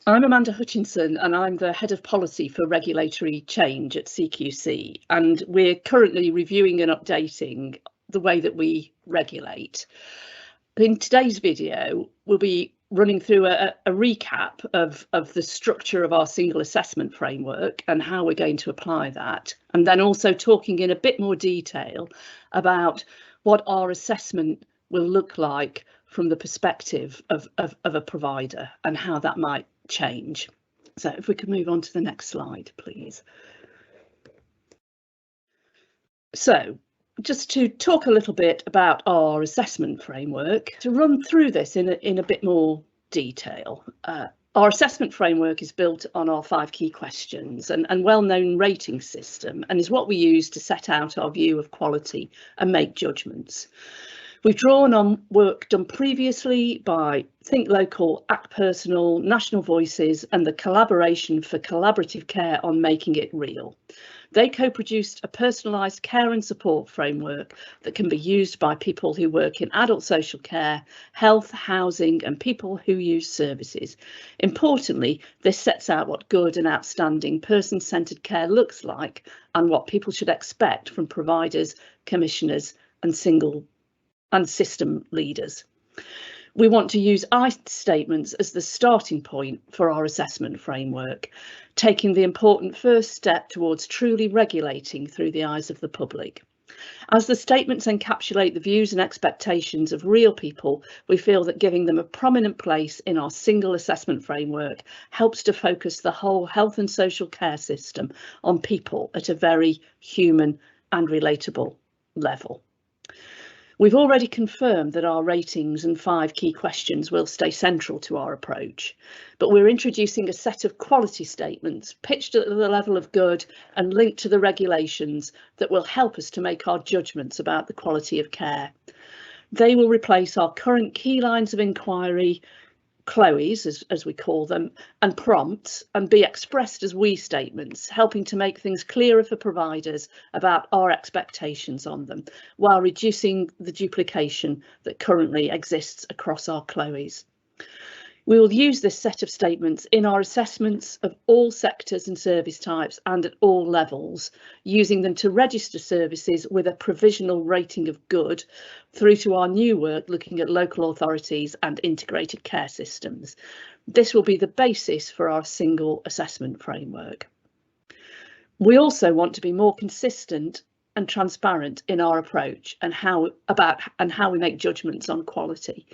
I'm Amanda Hutchinson and I'm the Head of Policy for Regulatory Change at CQC, and we're currently reviewing and updating the way that we regulate. In today's video, we'll be running through a recap of the structure of our single assessment framework and how we're going to apply that, and then also talking in a bit more detail about what our assessment will look like from the perspective of a provider and how that might change. So if we could move on to the next slide, please. So just to talk a little bit about our assessment framework, to run through this in a bit more detail. Our assessment framework is built on our 5 key questions and well-known rating system, and is what we use to set out our view of quality and make judgments. We've drawn on work done previously by Think Local, Act Personal, National Voices and the Collaboration for Collaborative Care on Making It Real. They co-produced a personalised care and support framework that can be used by people who work in adult social care, health, housing and people who use services. Importantly, this sets out what good and outstanding person-centred care looks like and what people should expect from providers, commissioners and system leaders. We want to use I statements as the starting point for our assessment framework, taking the important first step towards truly regulating through the eyes of the public. As the statements encapsulate the views and expectations of real people, we feel that giving them a prominent place in our single assessment framework helps to focus the whole health and social care system on people at a very human and relatable level. We've already confirmed that our ratings and 5 key questions will stay central to our approach, but we're introducing a set of quality statements pitched at the level of good and linked to the regulations that will help us to make our judgments about the quality of care. They will replace our current key lines of inquiry, CLOEs, as we call them, and prompts, and be expressed as we statements, helping to make things clearer for providers about our expectations on them, while reducing the duplication that currently exists across our CLOEs. We will use this set of statements in our assessments of all sectors and service types and at all levels, using them to register services with a provisional rating of good, through to our new work looking at local authorities and integrated care systems. This will be the basis for our single assessment framework. We also want to be more consistent and transparent in our approach and how we make judgments on quality.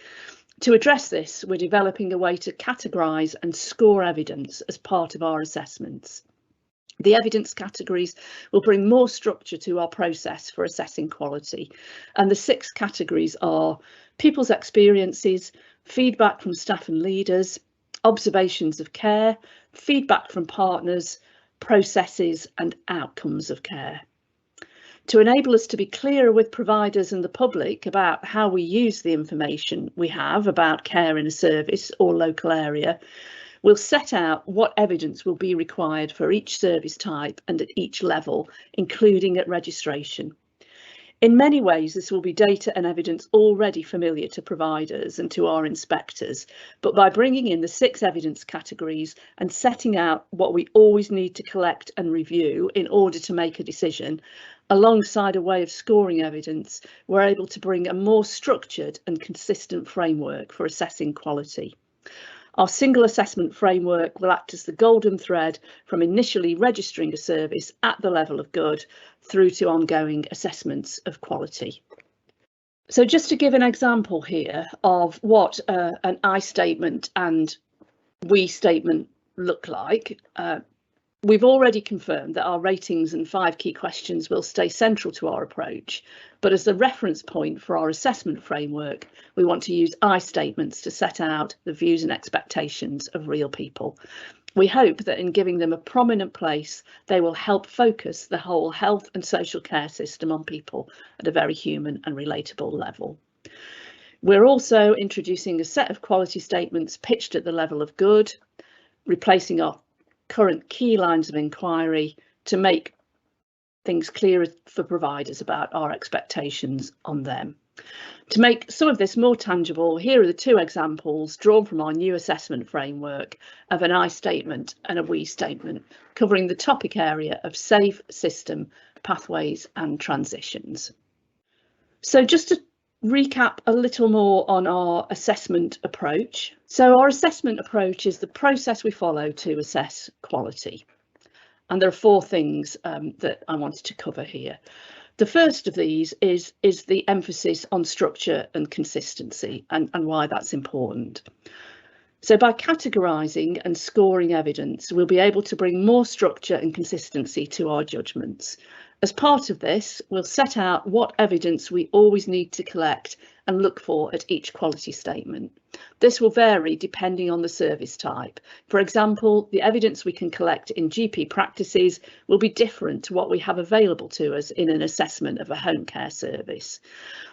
To address this, we're developing a way to categorise and score evidence as part of our assessments. The evidence categories will bring more structure to our process for assessing quality, and the 6 categories are people's experiences, feedback from staff and leaders, observations of care, feedback from partners, processes and outcomes of care. To enable us to be clearer with providers and the public about how we use the information we have about care in a service or local area, we'll set out what evidence will be required for each service type and at each level, including at registration. In many ways, this will be data and evidence already familiar to providers and to our inspectors, but by bringing in the 6 evidence categories and setting out what we always need to collect and review in order to make a decision, alongside a way of scoring evidence, we're able to bring a more structured and consistent framework for assessing quality. Our single assessment framework will act as the golden thread from initially registering a service at the level of good through to ongoing assessments of quality. So just to give an example here of what an I statement and we statement look like, we've already confirmed that our ratings and 5 key questions will stay central to our approach, but as the reference point for our assessment framework, we want to use I statements to set out the views and expectations of real people. We hope that in giving them a prominent place, they will help focus the whole health and social care system on people at a very human and relatable level. We're also introducing a set of quality statements pitched at the level of good, replacing our current key lines of inquiry to make things clearer for providers about our expectations on them. To make some of this more tangible, here are the two examples drawn from our new assessment framework of an I statement and a we statement, covering the topic area of safe system, pathways and transitions. So just to recap a little more on our assessment approach. So our assessment approach is the process we follow to assess quality. And there are four things that I wanted to cover here. The first of these is the emphasis on structure and consistency and why that's important. So by categorising and scoring evidence, we'll be able to bring more structure and consistency to our judgments. As part of this, we'll set out what evidence we always need to collect and look for at each quality statement. This will vary depending on the service type. For example, the evidence we can collect in GP practices will be different to what we have available to us in an assessment of a home care service.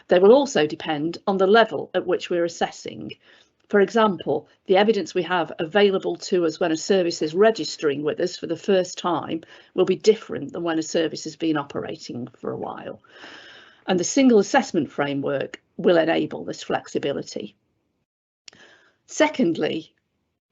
They will also depend on the level at which we're assessing. For example, the evidence we have available to us when a service is registering with us for the first time will be different than when a service has been operating for a while. And the single assessment framework will enable this flexibility. Secondly,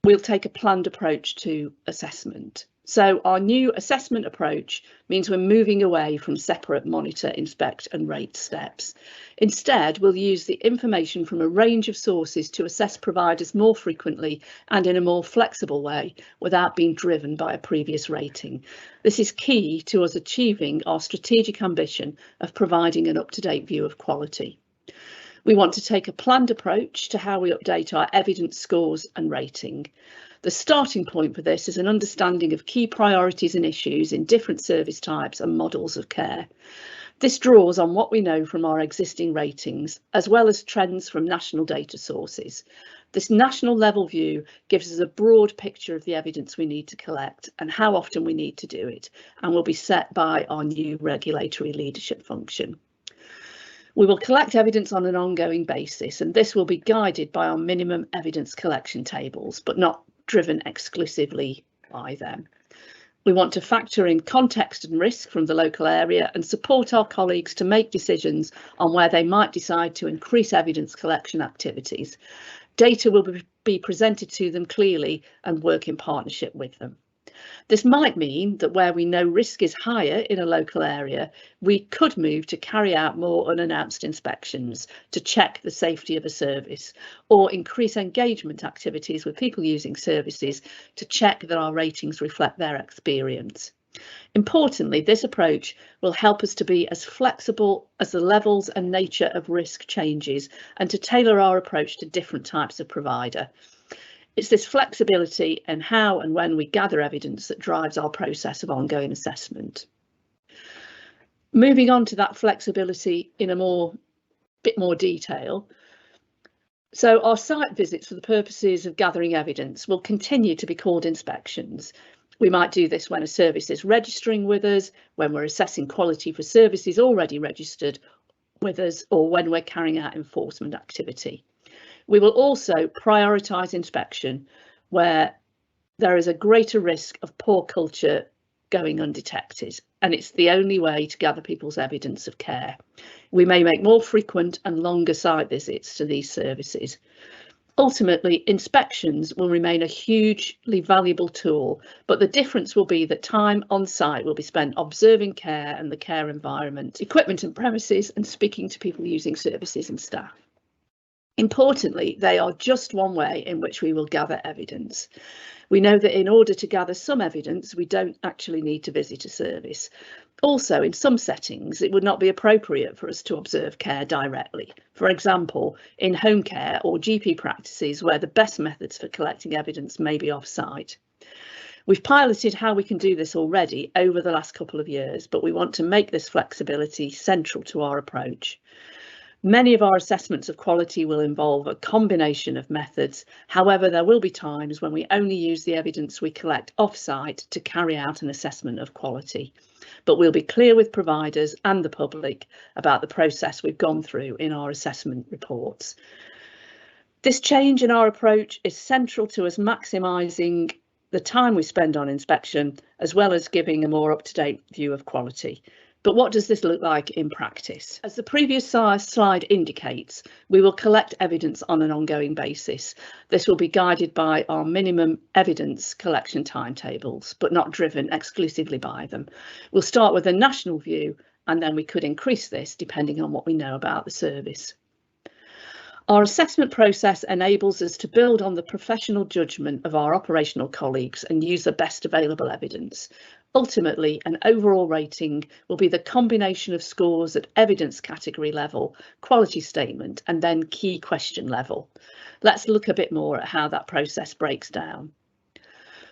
we'll take a planned approach to assessment. So our new assessment approach means we're moving away from separate monitor, inspect and rate steps. Instead, we'll use the information from a range of sources to assess providers more frequently and in a more flexible way without being driven by a previous rating. This is key to us achieving our strategic ambition of providing an up-to-date view of quality. We want to take a planned approach to how we update our evidence scores and rating. The starting point for this is an understanding of key priorities and issues in different service types and models of care. This draws on what we know from our existing ratings, as well as trends from national data sources. This national level view gives us a broad picture of the evidence we need to collect and how often we need to do it, and will be set by our new regulatory leadership function. We will collect evidence on an ongoing basis, and this will be guided by our minimum evidence collection tables, but not driven exclusively by them. We want to factor in context and risk from the local area and support our colleagues to make decisions on where they might decide to increase evidence collection activities. Data will be presented to them clearly and work in partnership with them. This might mean that where we know risk is higher in a local area, we could move to carry out more unannounced inspections to check the safety of a service, or increase engagement activities with people using services to check that our ratings reflect their experience. Importantly, this approach will help us to be as flexible as the levels and nature of risk changes and to tailor our approach to different types of provider. It's this flexibility in how and when we gather evidence that drives our process of ongoing assessment. Moving on to that flexibility in a bit more detail. So our site visits for the purposes of gathering evidence will continue to be called inspections. We might do this when a service is registering with us, when we're assessing quality for services already registered with us, or when we're carrying out enforcement activity. We will also prioritise inspection where there is a greater risk of poor culture going undetected, and it's the only way to gather people's evidence of care. We may make more frequent and longer site visits to these services. Ultimately, inspections will remain a hugely valuable tool, but the difference will be that time on site will be spent observing care and the care environment, equipment and premises, and speaking to people using services and staff. Importantly, they are just one way in which we will gather evidence. We know that in order to gather some evidence, we don't actually need to visit a service. Also, in some settings, it would not be appropriate for us to observe care directly. For example, in home care or GP practices where the best methods for collecting evidence may be off-site. We've piloted how we can do this already over the last couple of years, but we want to make this flexibility central to our approach. Many of our assessments of quality will involve a combination of methods. However, there will be times when we only use the evidence we collect off-site to carry out an assessment of quality. But we'll be clear with providers and the public about the process we've gone through in our assessment reports. This change in our approach is central to us maximising the time we spend on inspection, as well as giving a more up-to-date view of quality. But what does this look like in practice? As the previous slide indicates, we will collect evidence on an ongoing basis. This will be guided by our minimum evidence collection timetables, but not driven exclusively by them. We'll start with a national view, and then we could increase this depending on what we know about the service. Our assessment process enables us to build on the professional judgment of our operational colleagues and use the best available evidence. Ultimately, an overall rating will be the combination of scores at evidence category level, quality statement, and then key question level. Let's look a bit more at how that process breaks down.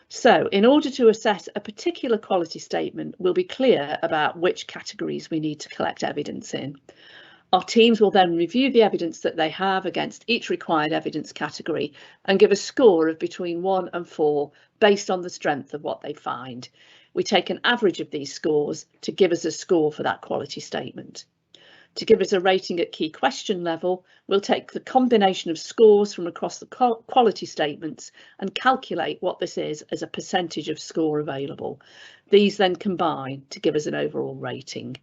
So, in order to assess a particular quality statement, we'll be clear about which categories we need to collect evidence in. Our teams will then review the evidence that they have against each required evidence category and give a score of between 1 and 4 based on the strength of what they find. We take an average of these scores to give us a score for that quality statement. To give us a rating at key question level, we'll take the combination of scores from across the quality statements and calculate what this is as a percentage of score available. These then combine to give us an overall rating.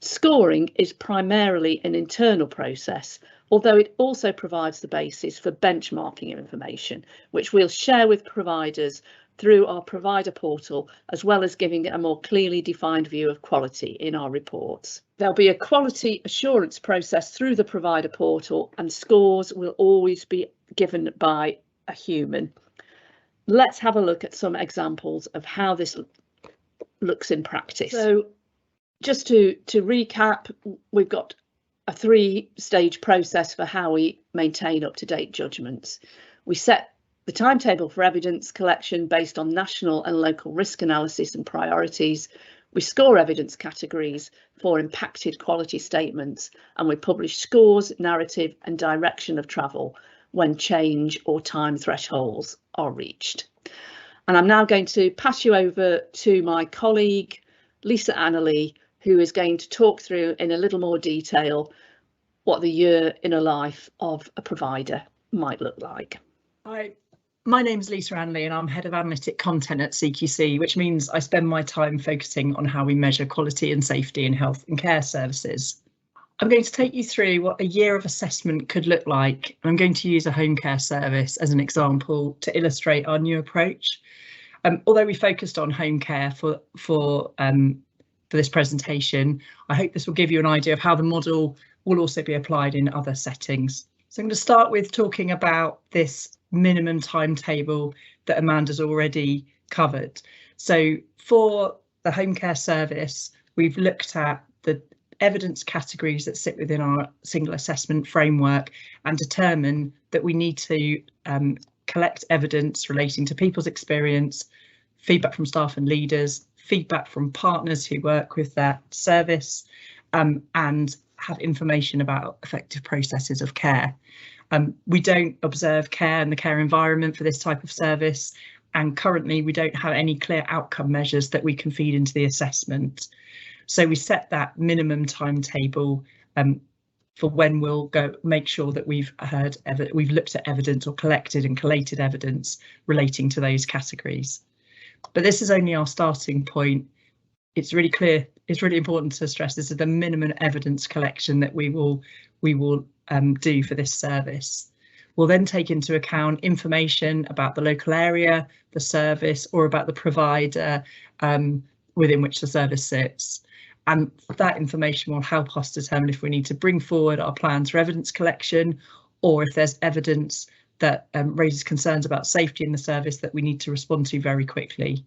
Scoring is primarily an internal process, although it also provides the basis for benchmarking information, which we'll share with providers through our provider portal, as well as giving a more clearly defined view of quality in our reports. There'll be a quality assurance process through the provider portal, and scores will always be given by a human. Let's have a look at some examples of how this looks in practice. So, just to recap, we've got a 3-stage process for how we maintain up-to-date judgments. We set the timetable for evidence collection based on national and local risk analysis and priorities. We score evidence categories for impacted quality statements, and we publish scores, narrative and direction of travel when change or time thresholds are reached. And I'm now going to pass you over to my colleague, Lisa Annerley, who is going to talk through in a little more detail what the year in a life of a provider might look like. Hi, my name is Lisa Annerley and I'm Head of Analytic Content at CQC, which means I spend my time focusing on how we measure quality and safety in health and care services. I'm going to take you through what a year of assessment could look like. I'm going to use a home care service as an example to illustrate our new approach. Although we focused on home care for this presentation, I hope this will give you an idea of how the model will also be applied in other settings. So I'm going to start with talking about this minimum timetable that Amanda's already covered. So for the home care service, we've looked at the evidence categories that sit within our single assessment framework and determine that we need to collect evidence relating to people's experience, feedback from staff and leaders, feedback from partners who work with that service, and have information about effective processes of care. We don't observe care and the care environment for this type of service, and currently we don't have any clear outcome measures that we can feed into the assessment. So we set that minimum timetable for when we'll go make sure that we've looked at evidence or collected and collated evidence relating to those categories. But this is only our starting point. It's really clear. It's really important to stress this is the minimum evidence collection that we will do for this service. We'll then take into account information about the local area, the service, or about the provider within which the service sits. And that information will help us determine if we need to bring forward our plans for evidence collection, or if there's evidence that raises concerns about safety in the service that we need to respond to very quickly.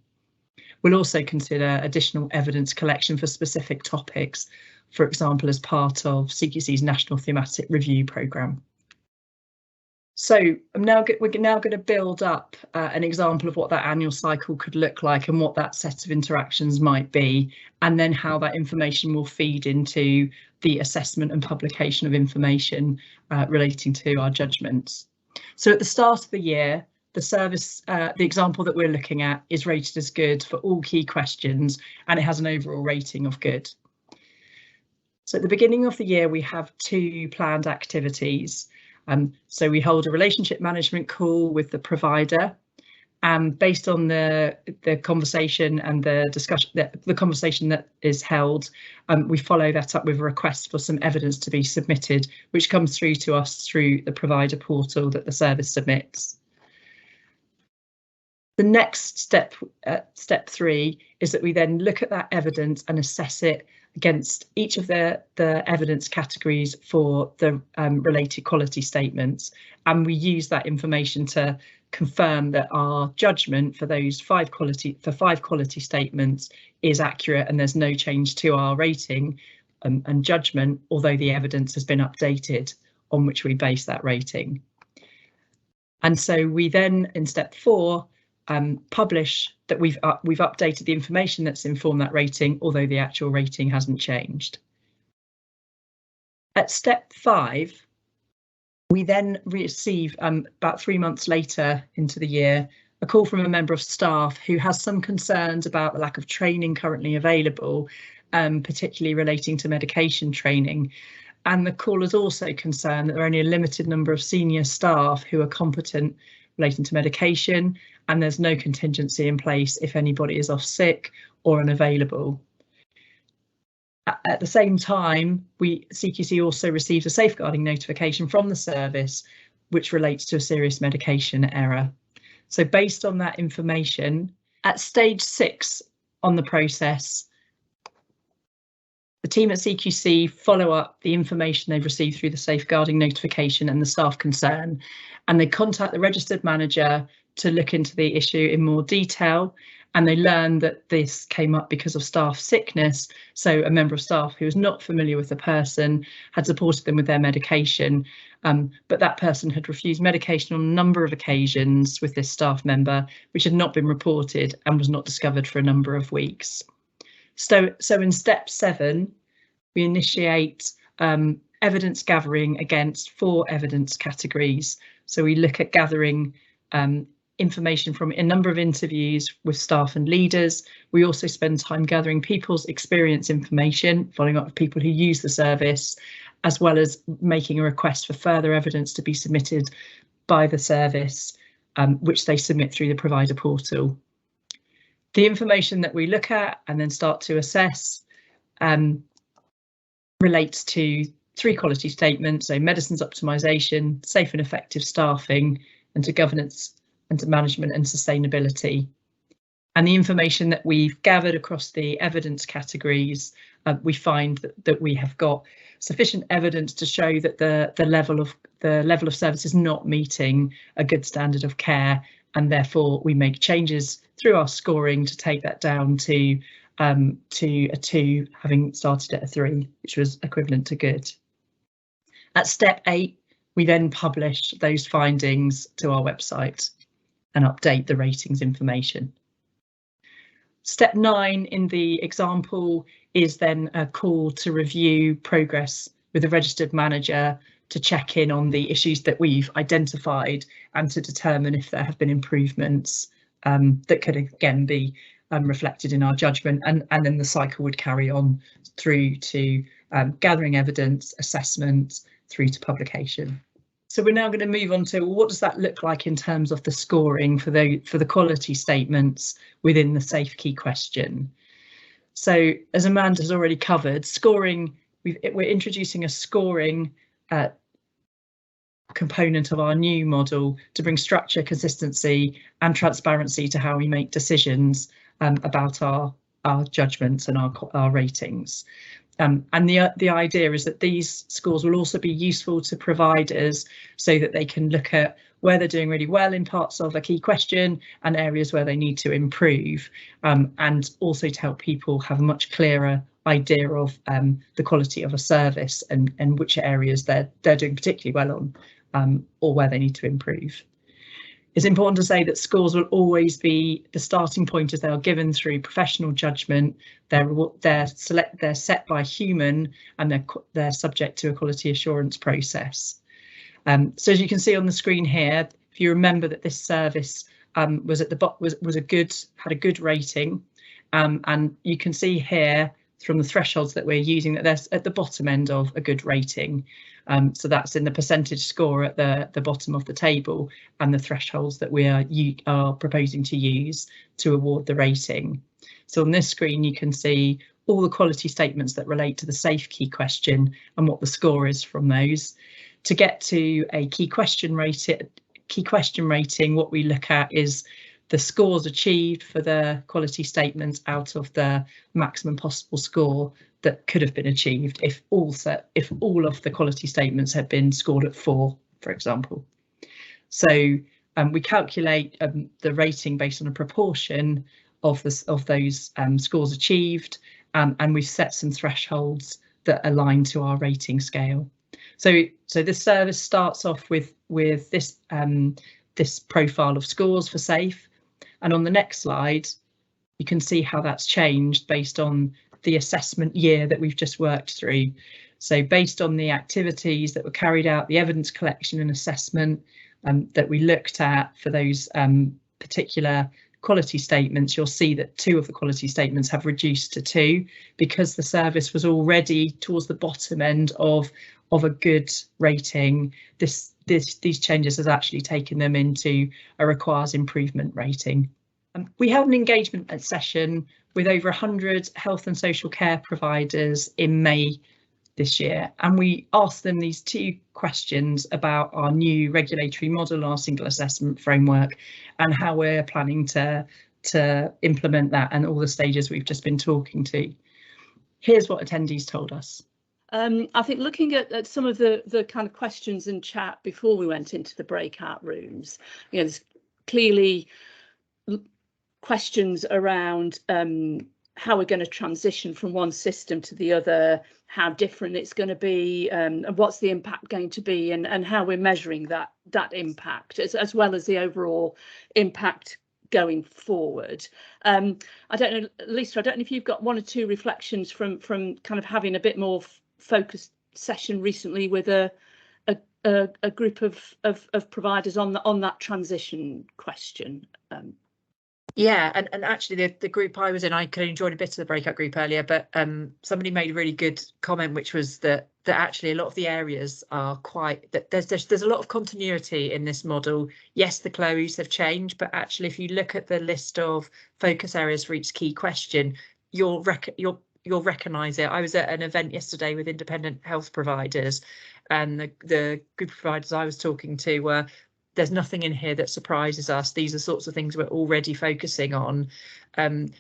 We'll also consider additional evidence collection for specific topics, for example, as part of CQC's National Thematic Review programme. So we're now going to build up an example of what that annual cycle could look like and what that set of interactions might be, and then how that information will feed into the assessment and publication of information relating to our judgments. So at the start of the year, the service, the example that we're looking at is rated as good for all key questions, and it has an overall rating of good. So at the beginning of the year, we have 2 planned activities. So we hold a relationship management call with the provider, And based on the conversation and the discussion, the conversation that is held, we follow that up with a request for some evidence to be submitted, which comes through to us through the provider portal that the service submits. The next step, step 3, is that we then look at that evidence and assess it against each of the evidence categories for the related quality statements, and we use that information to confirm that our judgment for those 5 quality statements is accurate and there's no change to our rating and judgment, although the evidence has been updated on which we base that rating. And so we then, in step 4, publish that we've updated the information that's informed that rating, although the actual rating hasn't changed. At step 5, we then receive, about 3 months later into the year, a call from a member of staff who has some concerns about the lack of training currently available, particularly relating to medication training. And the call is also concerned that there are only a limited number of senior staff who are competent relating to medication, and there's no contingency in place if anybody is off sick or unavailable. At the same time, CQC also receives a safeguarding notification from the service, which relates to a serious medication error. So based on that information, at stage 6 on the process, the team at CQC follow up the information they've received through the safeguarding notification and the staff concern, and they contact the registered manager to look into the issue in more detail, and they learn that this came up because of staff sickness. So a member of staff who was not familiar with the person had supported them with their medication, but that person had refused medication on a number of occasions with this staff member, which had not been reported and was not discovered for a number of weeks. So in step 7, we initiate evidence gathering against 4 evidence categories. So we look at gathering information from a number of interviews with staff and leaders. We also spend time gathering people's experience information, following up with people who use the service, as well as making a request for further evidence to be submitted by the service, which they submit through the provider portal. The information that we look at and then start to assess relates to 3 quality statements, so medicines optimisation, safe and effective staffing, and to governance and to management and sustainability. And the information that we've gathered across the evidence categories, we find that we have got sufficient evidence to show that the level of service is not meeting a good standard of care, and therefore we make changes through our scoring to take that down to a 2, having started at a 3, which was equivalent to good. At step 8, we then publish those findings to our website and update the ratings information. Step 9 in the example is then a call to review progress with the registered manager to check in on the issues that we've identified and to determine if there have been improvements that could again be reflected in our judgment, and then the cycle would carry on through to gathering evidence, assessment, through to publication. So we're now going to move on to what does that look like in terms of the scoring for the quality statements within the safe key question. So as Amanda has already covered, scoring, we're introducing a scoring component of our new model to bring structure, consistency and transparency to how we make decisions about our judgments and our ratings. And the idea is that these scores will also be useful to providers so that they can look at where they're doing really well in parts of a key question and areas where they need to improve, and also to help people have a much clearer idea of the quality of a service and which areas they're doing particularly well on, or where they need to improve. It's important to say that scores will always be the starting point as they are given through professional judgment. They're set by a human, and they're subject to a quality assurance process. So as you can see on the screen here, if you remember that this service was at the had a good rating, and you can see here the thresholds that we're using, that they're at the bottom end of a good rating. So that's in the percentage score at the bottom of the table, and the thresholds that we are proposing to use to award the rating. So on this screen you can see all the quality statements that relate to the safe key question and what the score is from those. To get to a key question rating, what we look at is the scores achieved for the quality statements out of the maximum possible score that could have been achieved if all of the quality statements had been scored at 4, for example. So we calculate the rating based on a proportion of those scores achieved, and we've set some thresholds that align to our rating scale. So this service starts off with this this profile of scores for safe, and on the next slide you can see how that's changed based on the assessment year that we've just worked through. So based on the activities that were carried out, the evidence collection and assessment that we looked at for those particular quality statements, you'll see that 2 of the quality statements have reduced to 2 because the service was already towards the bottom end of a good rating. These changes has actually taken them into a requires improvement rating. We held an engagement session with over 100 health and social care providers in May this year, and we asked them these 2 questions about our new regulatory model, our single assessment framework, and how we're planning to implement that, and all the stages we've just been talking to. Here's what attendees told us. I think looking at some of the kind of questions in chat before we went into the breakout rooms, there's clearly questions around how we're going to transition from one system to the other, how different it's going to be, and what's the impact going to be, and how we're measuring that impact, as well as the overall impact going forward. I don't know, Lisa, I don't know if you've got 1 or 2 reflections from kind of having a bit more focused session recently with a group of providers on that transition question. Yeah, and actually the group I was in, I could only join a bit of the breakout group earlier, but somebody made a really good comment, which was that actually a lot of the areas are quite, that there's a lot of continuity in this model. Yes, the clues have changed, but actually if you look at the list of focus areas for each key question, you'll recognise it. I was at an event yesterday with independent health providers, and the group of providers I was talking to were, there's nothing in here that surprises us. These are sorts of things we're already focusing on, and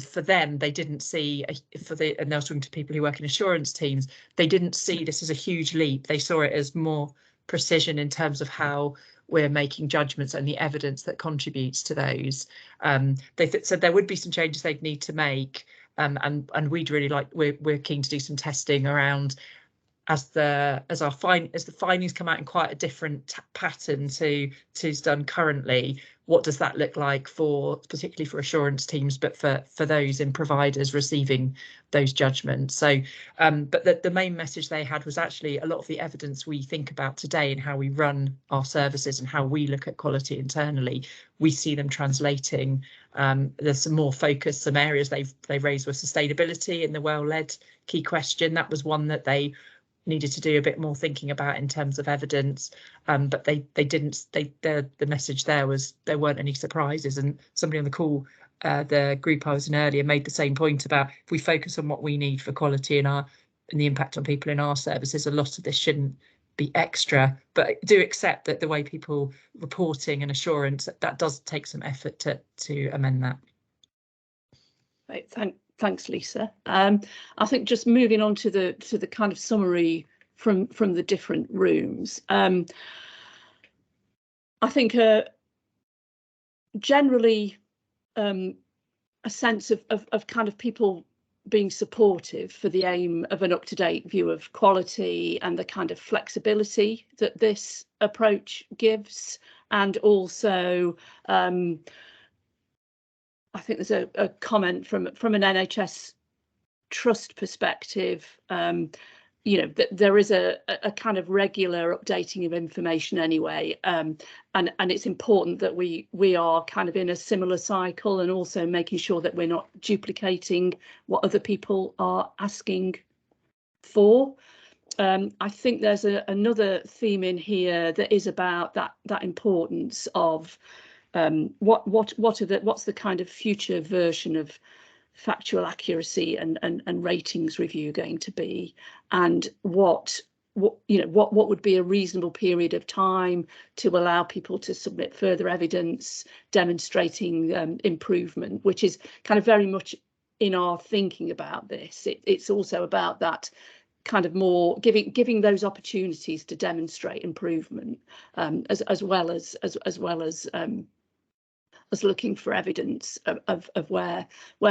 for them, they didn't see and they were talking to people who work in assurance teams. They didn't see this as a huge leap. They saw it as more precision in terms of how we're making judgments and the evidence that contributes to those. They said there would be some changes they'd need to make, and we'd really like, we're keen to do some testing around, as the findings come out in quite a different pattern to is done currently. What does that look like particularly for assurance teams, but for those in providers receiving those judgments? So, but the main message they had was actually a lot of the evidence we think about today and how we run our services and how we look at quality internally, we see them translating. There's some more focus, some areas they raised with sustainability in the well-led key question. That was one that they needed to do a bit more thinking about in terms of evidence, but they didn't. The message there was there weren't any surprises, and somebody on the call, the group I was in earlier, made the same point about if we focus on what we need for quality and the impact on people in our services, a lot of this shouldn't be extra. But do accept that the way people reporting and assurance, that does take some effort to amend that. Right, thanks, Lisa. I think just moving on to the kind of summary from the different rooms. I think generally a sense of kind of people being supportive for the aim of an up-to-date view of quality and the kind of flexibility that this approach gives, and also I think there's a comment from an NHS trust perspective you know, that there is a kind of regular updating of information anyway, and it's important that we are kind of in a similar cycle, and also making sure that we're not duplicating what other people are asking for. I think there's another theme in here that is about that importance of what's the kind of future version of factual accuracy and ratings review going to be, and what would be a reasonable period of time to allow people to submit further evidence demonstrating improvement, which is kind of very much in our thinking about this. It's also about that kind of more giving those opportunities to demonstrate improvement, as well as looking for evidence of where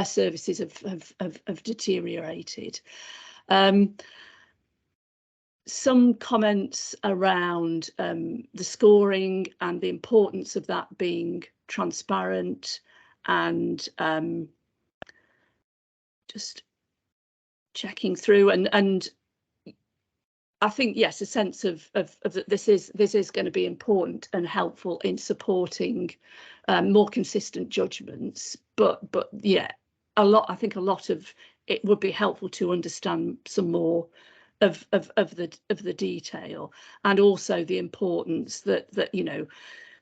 services have deteriorated. Some comments around the scoring and the importance of that being transparent, and just checking through, and I think, yes, a sense of that this is going to be important and helpful in supporting more consistent judgments, but yeah, I think a lot of it would be helpful to understand some more of the detail, and also the importance that you know,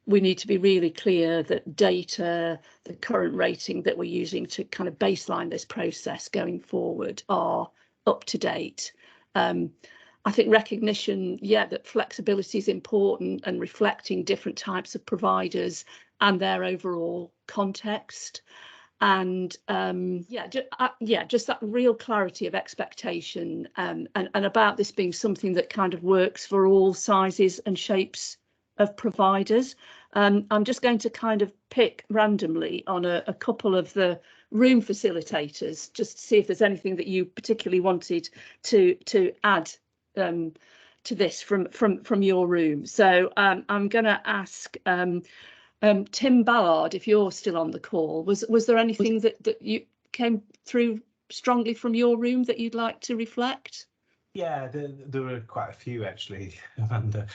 we need to be really clear that data, the current rating that we're using to kind of baseline this process going forward, are up to date. I think recognition, yeah, that flexibility is important, and reflecting different types of providers and their overall context, and just that real clarity of expectation, and about this being something that kind of works for all sizes and shapes of providers. I'm just going to kind of pick randomly on a couple of the room facilitators, just to see if there's anything that you particularly wanted to add to this from your room. So I'm going to ask Tim Ballard, if you're still on the call, was there anything that you came through strongly from your room that you'd like to reflect? Yeah, there were quite a few actually, Amanda.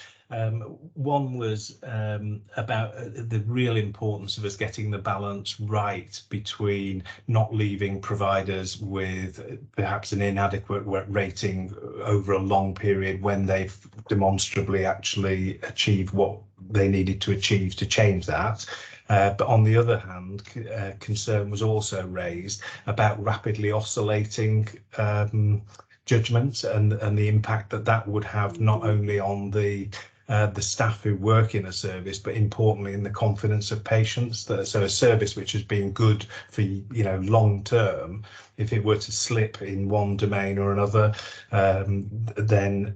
One was about the real importance of us getting the balance right between not leaving providers with perhaps an inadequate rating over a long period when they've demonstrably actually achieved what they needed to achieve to change that. But on the other hand, concern was also raised about rapidly oscillating judgments and the impact that would have not only on the staff who work in a service, but importantly in the confidence of patients. So a service which has been good for, you know, long term, if it were to slip in one domain or another, then,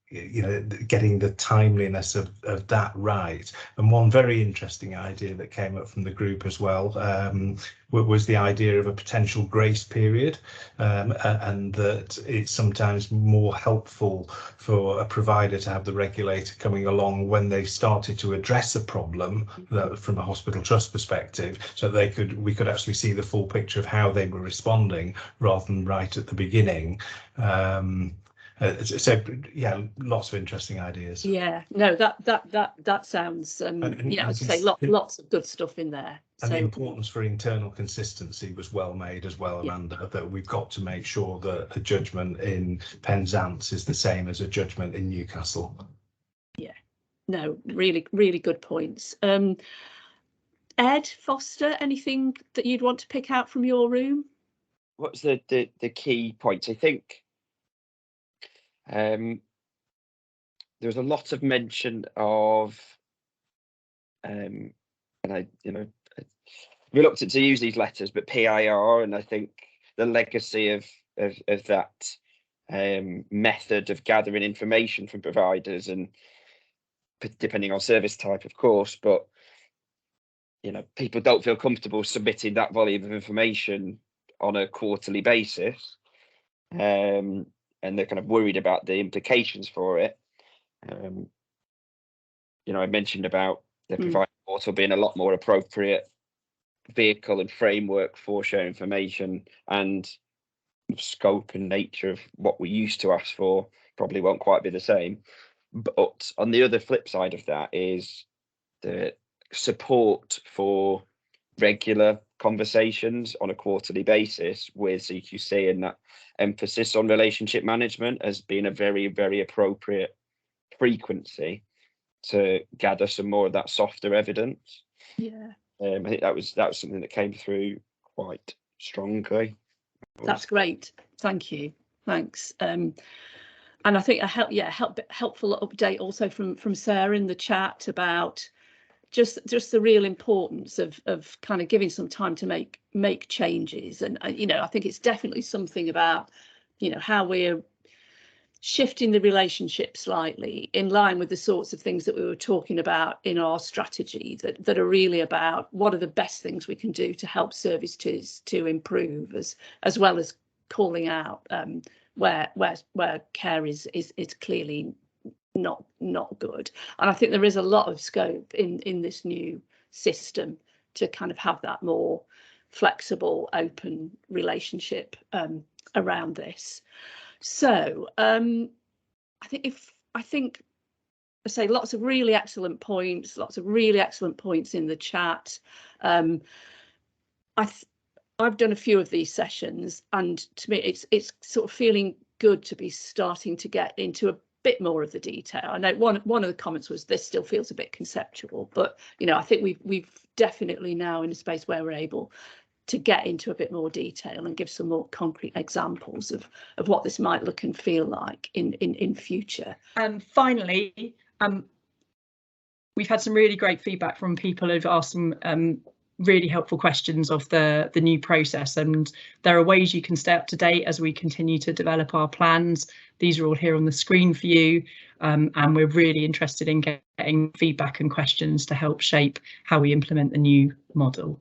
you know, getting the timeliness of that right. And one very interesting idea that came up from the group as well was the idea of a potential grace period, and that it's sometimes more helpful for a provider to have the regulator coming along when they've started to address a problem from a hospital trust perspective, so we could actually see the full picture of how they were responding rather than right at the beginning. So yeah, lots of interesting ideas. Yeah, no, that sounds yeah, I'd say lots of good stuff in there. And the importance for internal consistency was well made as well, Amanda, yeah, that we've got to make sure that a judgment in Penzance is the same as a judgment in Newcastle. Yeah, no, really good points. Ed Foster, anything that you'd want to pick out from your room? What's the key points? I think there was a lot of mention of, and I, you know, reluctant to use these letters, but PIR, and I think the legacy of that method of gathering information from providers, and depending on service type, of course, but you know, people don't feel comfortable submitting that volume of information on a quarterly basis, and they're kind of worried about the implications for it. You know, I mentioned about the provider portal being a lot more appropriate vehicle and framework for sharing information, and scope and nature of what we used to ask for probably won't quite be the same. But on the other flip side of that is the support for regular conversations on a quarterly basis with CQC, and that emphasis on relationship management as being a very, very appropriate frequency to gather some more of that softer evidence. Yeah. I think that was something that came through quite strongly. That's great. Thank you. Thanks. And I think a helpful update also from Sarah in the chat about just the real importance of kind of giving some time to make changes. And you know, I think it's definitely something about, you know, how we're shifting the relationship slightly in line with the sorts of things that we were talking about in our strategy, that are really about what are the best things we can do to help services to improve, as well as calling out where care is clearly not good. And I think there is a lot of scope in this new system to kind of have that more flexible, open relationship around this. So I say lots of really excellent points in the chat. I've done a few of these sessions, and to me it's sort of feeling good to be starting to get into a bit more of the detail. I know one of the comments was this still feels a bit conceptual, but you know, I think we've definitely now in a space where we're able to get into a bit more detail and give some more concrete examples of what this might look and feel like in future. And finally, we've had some really great feedback from people who've asked some really helpful questions of the new process, and there are ways you can stay up to date as we continue to develop our plans. These are all here on the screen for you, and we're really interested in getting feedback and questions to help shape how we implement the new model.